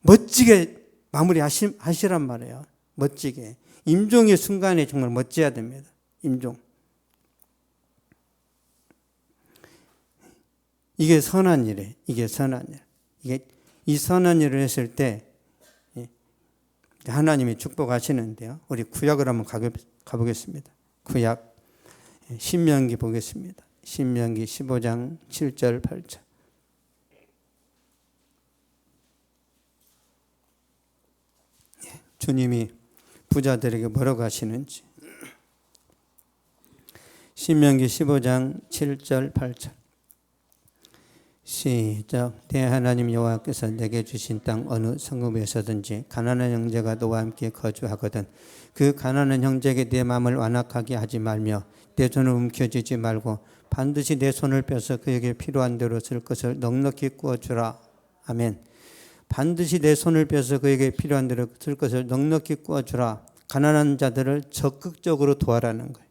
S1: 멋지게 마무리 하시란 말이에요. 멋지게. 임종의 순간에 정말 멋져야 됩니다. 임종. 이게 선한 일이에요. 이게 선한 일. 이 선한 일을 했을 때 하나님이 축복하시는데요. 우리 구약을 한번 가보겠습니다. 구약 신명기 보겠습니다. 신명기 15장 7절 8절. 주님이 부자들에게 뭐라고 하시는지. 신명기 15장 7절 8절. 시작. 내 하나님 여호와께서 내게 주신 땅 어느 성읍에서든지 가난한 형제가 너와 함께 거주하거든 그 가난한 형제에게 내 마음을 완악하게 하지 말며 내 손을 움켜쥐지 말고 반드시 내 손을 펴서 그에게 필요한 대로 쓸 것을 넉넉히 구워주라. 아멘. 반드시 내 손을 펴서 그에게 필요한 대로 쓸 것을 넉넉히 구워주라. 가난한 자들을 적극적으로 도와라는 거예요.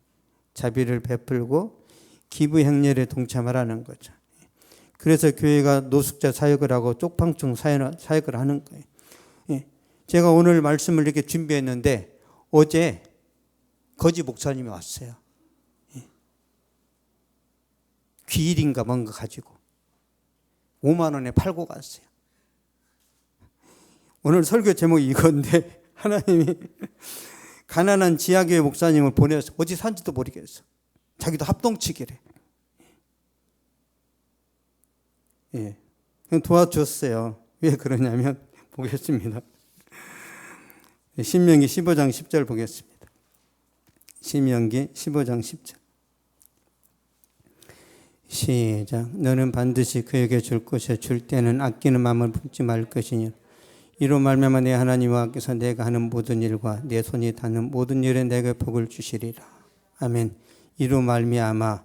S1: 자비를 베풀고 기부 행렬에 동참하라는 거죠. 그래서 교회가 노숙자 사역을 하고 쪽방촌 사역을 하는 거예요. 제가 오늘 말씀을 이렇게 준비했는데 어제 거지 목사님이 왔어요. 귀일인가 뭔가 가지고 5만 원에 팔고 갔어요. 오늘 설교 제목이 이건데 하나님이 가난한 지하교회 목사님을 보내서 어디 산지도 모르겠어. 자기도 합동치기래. 도와줬어요. 왜 그러냐면 보겠습니다. 신명기 15장 10절 보겠습니다. 신명기 15장 10절. 시작. 너는 반드시 그에게 줄 것에 줄 때는 아끼는 마음을 품지 말 것이니 이로 말미암아 내 하나님 여호와께서 내가 하는 모든 일과 내 손이 닿는 모든 일에 내게 복을 주시리라. 아멘. 이로 말미암아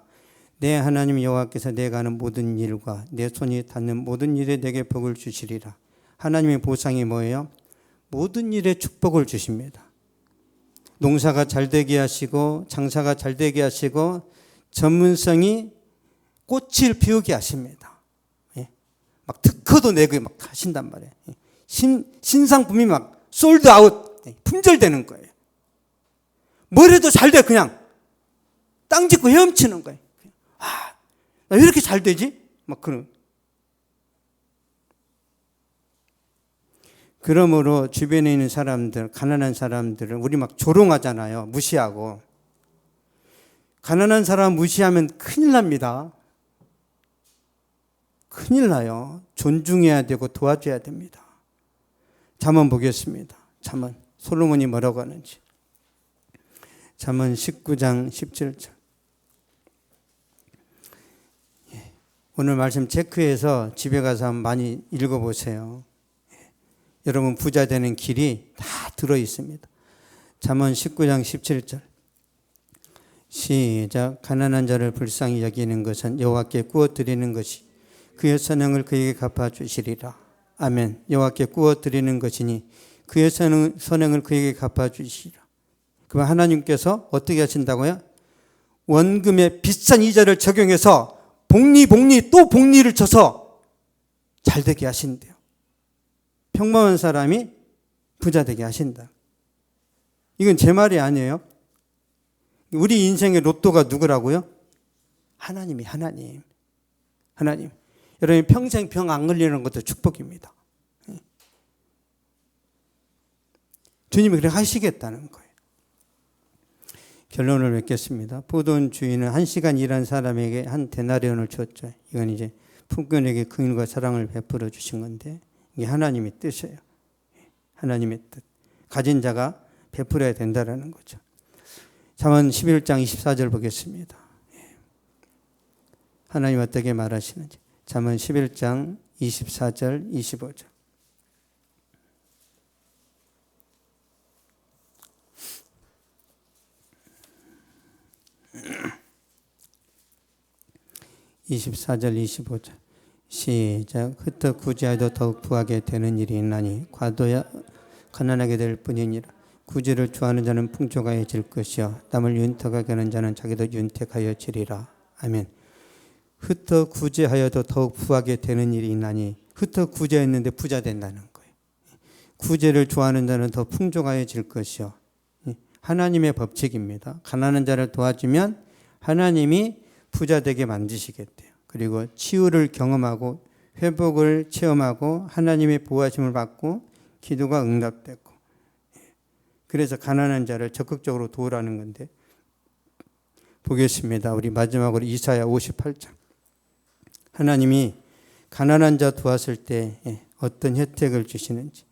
S1: 내 하나님 여호와께서 내가 하는 모든 일과 내 손이 닿는 모든 일에 내게 복을 주시리라. 하나님의 보상이 뭐예요? 모든 일에 축복을 주십니다. 농사가 잘 되게 하시고 장사가 잘 되게 하시고 전문성이 꽃을 피우게 하십니다. 막 특허도 내고 막 하신단 말이에요. 신상품이 막 솔드 아웃, 품절되는 거예요. 뭐래도 잘 돼, 그냥. 땅 짓고 헤엄치는 거예요. 아, 나 왜 이렇게 잘 되지? 막 그런. 그러므로 주변에 있는 사람들, 가난한 사람들을 우리 막 조롱하잖아요. 무시하고. 가난한 사람 무시하면 큰일 납니다. 큰일 나요. 존중해야 되고 도와줘야 됩니다. 잠언 보겠습니다. 잠언. 솔로몬이 뭐라고 하는지. 잠언 19장 17절. 오늘 말씀 체크해서 집에 가서 많이 읽어보세요. 여러분 부자 되는 길이 다 들어 있습니다. 잠언 19장 17절. 시작. 가난한 자를 불쌍히 여기는 것은 여호와께 구워 드리는 것이 그의 선행을 그에게 갚아 주시리라. 아멘. 여호와께 구워 드리는 것이니 그의 선행을 그에게 갚아 주시리라. 그럼 하나님께서 어떻게 하신다고요? 원금의 비싼 이자를 적용해서 복리 또 복리를 쳐서 잘 되게 하신대요. 평범한 사람이 부자 되게 하신다. 이건 제 말이 아니에요. 우리 인생의 로또가 누구라고요? 하나님이 하나님. 여러분 평생 병 안 걸리는 것도 축복입니다. 주님이 그렇게 하시겠다는 거예요. 결론을 맺겠습니다. 포도원 주인은 1시간 일한 사람에게 한 데나리온을 줬죠. 이건 이제 품꾼에게 긍휼과 사랑을 베풀어 주신 건데 이게 하나님의 뜻이에요. 하나님의 뜻. 가진 자가 베풀어야 된다라는 거죠. 잠언 11장 24절 보겠습니다. 하나님 어떻게 말하시는지. 잠언 11장 24절 25절. (24절) (25절) 시작. 흩어 구제하여도 더욱 부하게 되는 일이 있나니 과도야 가난하게 될 뿐이니라. 구제를 좋아하는 자는 풍족하여질 것이요 남을 윤택하게 하는 자는 자기도 윤택하여지리라. 아멘. 흩어 구제하여도 더욱 부하게 되는 일이 있나니 흩어 구제했는데 부자 된다는 거예요. 구제를 좋아하는 자는 더 풍족하여질 것이요. 하나님의 법칙입니다. 가난한 자를 도와주면 하나님이 부자 되게 만드시겠대요. 그리고 치유를 경험하고 회복을 체험하고 하나님의 보호하심을 받고 기도가 응답되고, 그래서 가난한 자를 적극적으로 도우라는 건데 보겠습니다. 우리 마지막으로 이사야 58장. 하나님이 가난한 자 도왔을 때 어떤 혜택을 주시는지.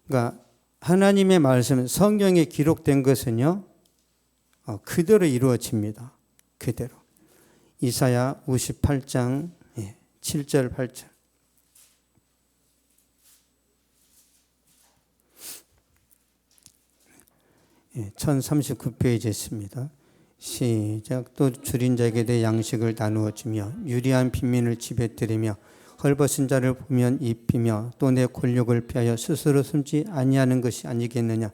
S1: 그러니까 하나님의 말씀, 성경에 기록된 것은요 그대로 이루어집니다. 그대로. 이사야 58장 7절 8절. 예, 1039페이지에 있습니다. 시작. 또 줄인 자에게 내 양식을 나누어 주며 유리한 빈민을 집에 들이며 헐벗은 자를 보면 입히며 또 내 권력을 피하여 스스로 숨지 아니하는 것이 아니겠느냐.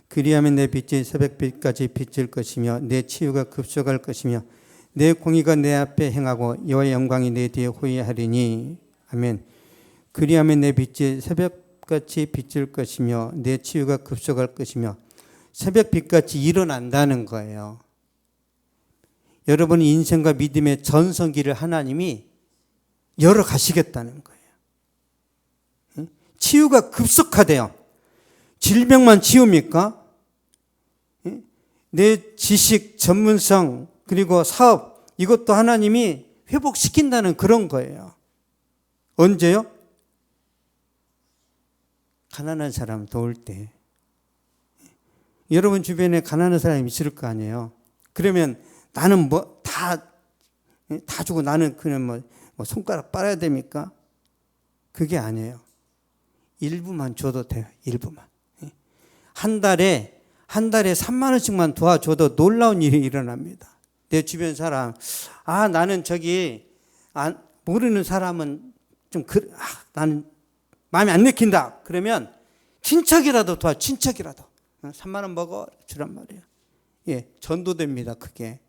S1: 그리하면 내 빛이 새벽빛까지 비칠 것이며 내 치유가 급속할 것이며 내 공의가 내 앞에 행하고 여호와의 영광이 내 뒤에 호위하리니. 아멘. 그리하면 내 빛이 새벽같이 비칠 것이며 내 치유가 급속할 것이며 새벽빛같이 일어난다는 거예요. 여러분의 인생과 믿음의 전성기를 하나님이 열어가시겠다는 거예요. 치유가 급속하대요. 질병만 치웁니까? 내 지식, 전문성, 그리고 사업, 이것도 하나님이 회복시킨다는 그런 거예요. 언제요? 가난한 사람 도울 때. 여러분 주변에 가난한 사람이 있을 거 아니에요. 그러면 나는 뭐 다 주고 나는 그냥 뭐 손가락 빨아야 됩니까? 그게 아니에요. 일부만 줘도 돼요. 일부만. 한 달에 3만 원씩만 도와줘도 놀라운 일이 일어납니다. 내 주변 사람, 나는 모르는 사람은 나는 마음에 안 내킨다. 그러면 친척이라도 도와, 친척이라도. 3만 원 먹어 주란 말이에요. 예, 전도됩니다. 그게.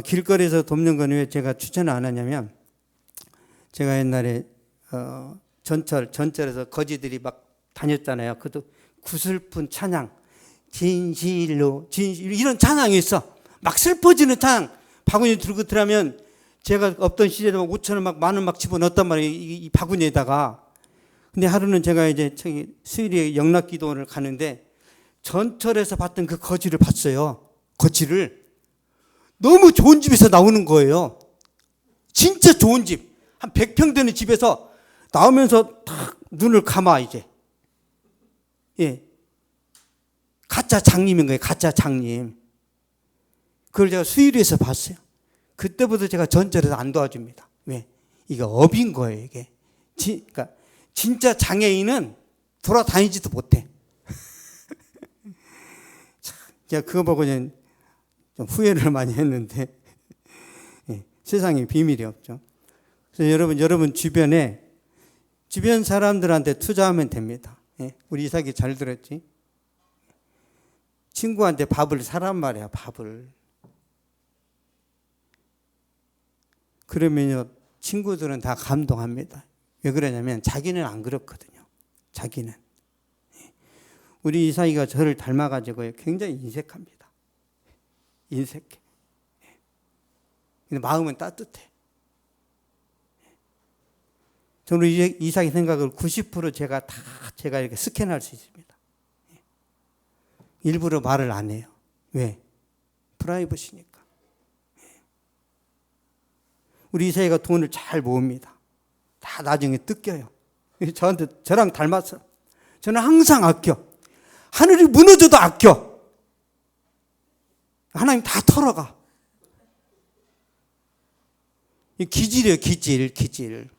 S1: 길거리에서 돕는 건 왜 제가 추천을 안 하냐면, 제가 옛날에 전철에서 거지들이 막 다녔잖아요. 그것도 구슬픈 찬양, 진실로 이런 찬양이 있어. 막 슬퍼지는 찬양. 바구니 들고 들어가면 제가 없던 시절에 막 5천 원 막 만 원 막 집어넣었단 말이에요. 이 바구니에다가. 근데 하루는 제가 이제 수요일에 영락기도원을 가는데 전철에서 봤던 그 거지를 봤어요. 거지를. 너무 좋은 집에서 나오는 거예요. 진짜 좋은 집. 한 100평 되는 집에서 나오면서 탁 눈을 감아 이제. 예. 가짜 장님인 거예요. 가짜 장님. 그걸 제가 수유리에서 봤어요. 그때부터 제가 전철에서 안 도와줍니다. 왜? 이게 업인 거예요, 이게. 그러니까 진짜 장애인은 돌아다니지도 못해. 제가 그거 보고 좀 후회를 많이 했는데, 예, 세상에 비밀이 없죠. 그래서 여러분 주변에, 주변 사람들한테 투자하면 됩니다. 예, 우리 이삭이 잘 들었지? 친구한테 밥을 사란 말이야, 밥을. 그러면요, 친구들은 다 감동합니다. 왜 그러냐면 자기는 안 그렇거든요. 자기는. 우리 이삭이가 저를 닮아가지고 굉장히 인색합니다. 인색해. 근데 마음은 따뜻해. 저는 이삭의 생각을 90% 제가 이렇게 스캔할 수 있습니다. 일부러 말을 안 해요. 왜? 프라이버시니까. 우리 이삭이가 돈을 잘 모읍니다. 다 나중에 뜯겨요. 저랑 닮았어. 저는 항상 아껴. 하늘이 무너져도 아껴. 하나님 다 털어가. 이 기질이에요, 기질.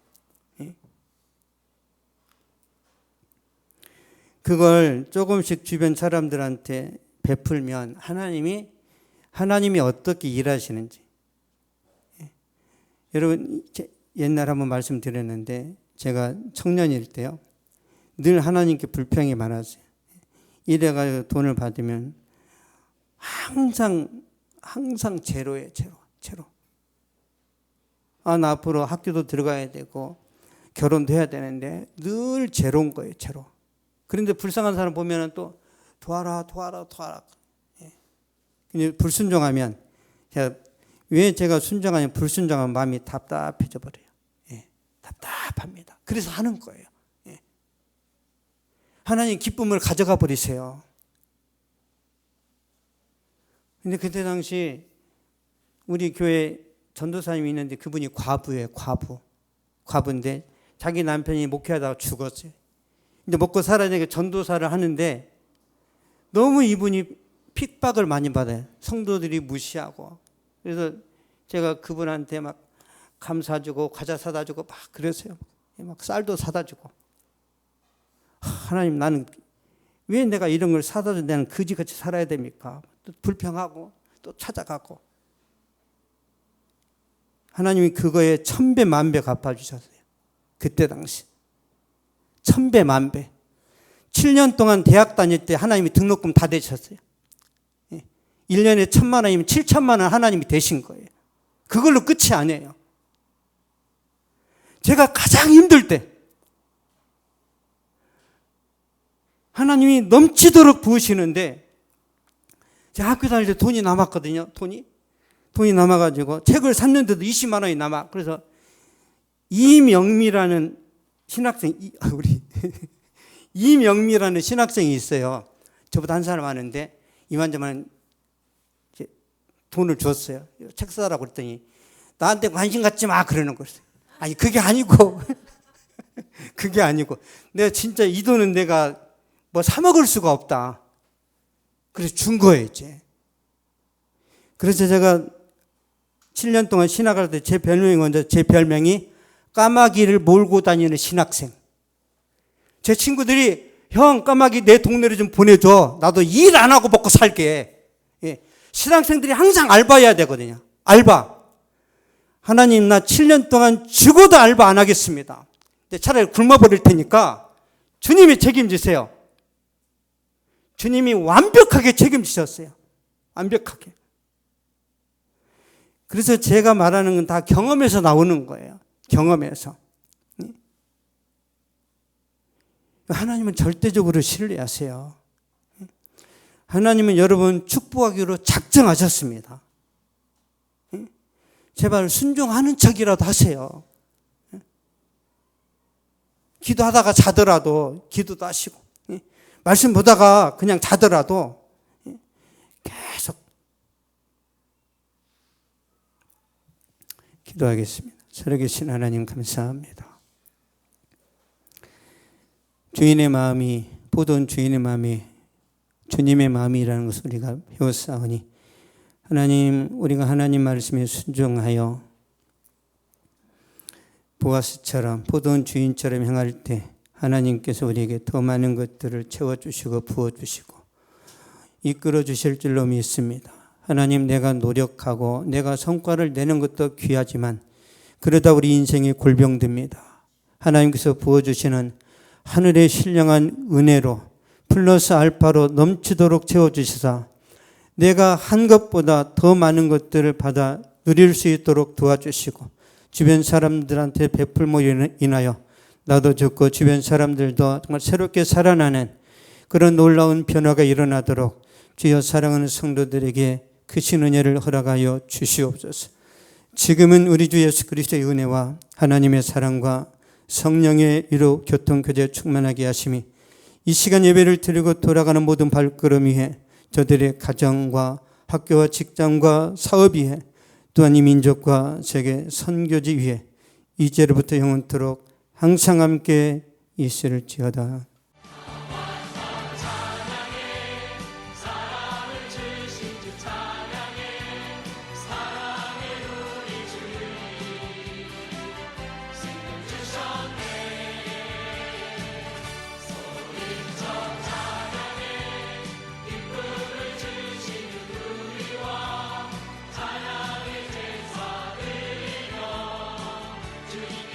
S1: 그걸 조금씩 주변 사람들한테 베풀면 하나님이 어떻게 일하시는지. 여러분, 옛날에 한번 말씀드렸는데, 제가 청년일 때요, 늘 하나님께 불평이 많았어요. 이래가지고 돈을 받으면 항상 제로예요, 제로. 나 앞으로 학교도 들어가야 되고 결혼도 해야 되는데 늘 제로인 거예요, 제로. 그런데 불쌍한 사람 보면은 또 도와라. 근데 불순종하면 왜 제가 순종하면 불순종하면 마음이 답답해져 버려요. 예, 답답합니다. 그래서 하는 거예요. 예. 하나님 기쁨을 가져가 버리세요. 근데 그때 당시 우리 교회 전도사님이 있는데 그분이 과부예요. 과부인데 자기 남편이 목회하다가 죽었어요. 근데 먹고 살아야 되니까 전도사를 하는데 너무 이분이 핍박을 많이 받아요. 성도들이 무시하고. 그래서 제가 그분한테 막 감 사주고 과자 사다 주고 막 그랬어요. 막 쌀도 사다 주고. 하나님, 나는 왜 내가 이런 걸 사다 준 나는 그지같이 살아야 됩니까? 또 불평하고 또 찾아가고. 하나님이 그거에 1000배 만배 갚아주셨어요. 그때 당시 1000배 만배. 7년 동안 대학 다닐 때 하나님이 등록금 다 대셨어요. 1년에 1000만 원이면 7천만 원 하나님이 대신 거예요. 그걸로 끝이 아니에요. 제가 가장 힘들 때 하나님이 넘치도록 부으시는데, 제가 학교 다닐 때 돈이 남았거든요. 돈이 남아가지고 책을 샀는데도 20만 원이 남아. 그래서 이명미라는 신학생, 이명미라는 신학생이 있어요. 저보다 한 살 많은데 이만저만 돈을 줬어요. 책 사라고 그랬더니 나한테 관심 갖지 마 그러는 거였어요. 아니 그게 아니고 내가 진짜 이 돈은 내가 뭐 사 먹을 수가 없다. 그래서 준 거예요 이제. 그래서 제가 7년 동안 신학할 때 제 별명이 까마귀를 몰고 다니는 신학생. 제 친구들이 형 까마귀 내 동네로 좀 보내줘. 나도 일 안 하고 먹고 살게. 예. 신앙생들이 항상 알바해야 되거든요. 알바. 하나님 나 7년 동안 죽어도 알바 안 하겠습니다. 차라리 굶어버릴 테니까 주님이 책임지세요. 주님이 완벽하게 책임지셨어요. 완벽하게. 그래서 제가 말하는 건 다 경험에서 나오는 거예요. 경험에서. 하나님은 절대적으로 신뢰하세요. 하나님은 여러분 축복하기로 작정하셨습니다. 제발 순종하는 척이라도 하세요. 기도하다가 자더라도 기도도 하시고, 말씀 보다가 그냥 자더라도 계속 기도하겠습니다. 살아계신 하나님 감사합니다. 주인의 마음이, 보던 주인의 마음이 주님의 마음이라는 것을 우리가 배웠사오니 하나님, 우리가 하나님 말씀에 순종하여 보아스처럼, 보던 주인처럼 행할 때 하나님께서 우리에게 더 많은 것들을 채워주시고 부어주시고 이끌어 주실 줄로 믿습니다. 하나님, 내가 노력하고 내가 성과를 내는 것도 귀하지만 그러다 우리 인생이 골병듭니다. 하나님께서 부어주시는 하늘의 신령한 은혜로 플러스 알파로 넘치도록 채워주시사 내가 한 것보다 더 많은 것들을 받아 누릴 수 있도록 도와주시고 주변 사람들한테 베풀므로 인하여 나도 죽고 주변 사람들도 정말 새롭게 살아나는 그런 놀라운 변화가 일어나도록 주여 사랑하는 성도들에게 크신 은혜를 허락하여 주시옵소서. 지금은 우리 주 예수 그리스도의 은혜와 하나님의 사랑과 성령의 위로 교통교제 충만하게 하심이 이 시간 예배를 드리고 돌아가는 모든 발걸음 위에 저들의 가정과 학교와 직장과 사업 위에 또한 이 민족과 세계 선교지 위에 이제로부터 영원토록 항상 함께 있을지어다.
S2: 주님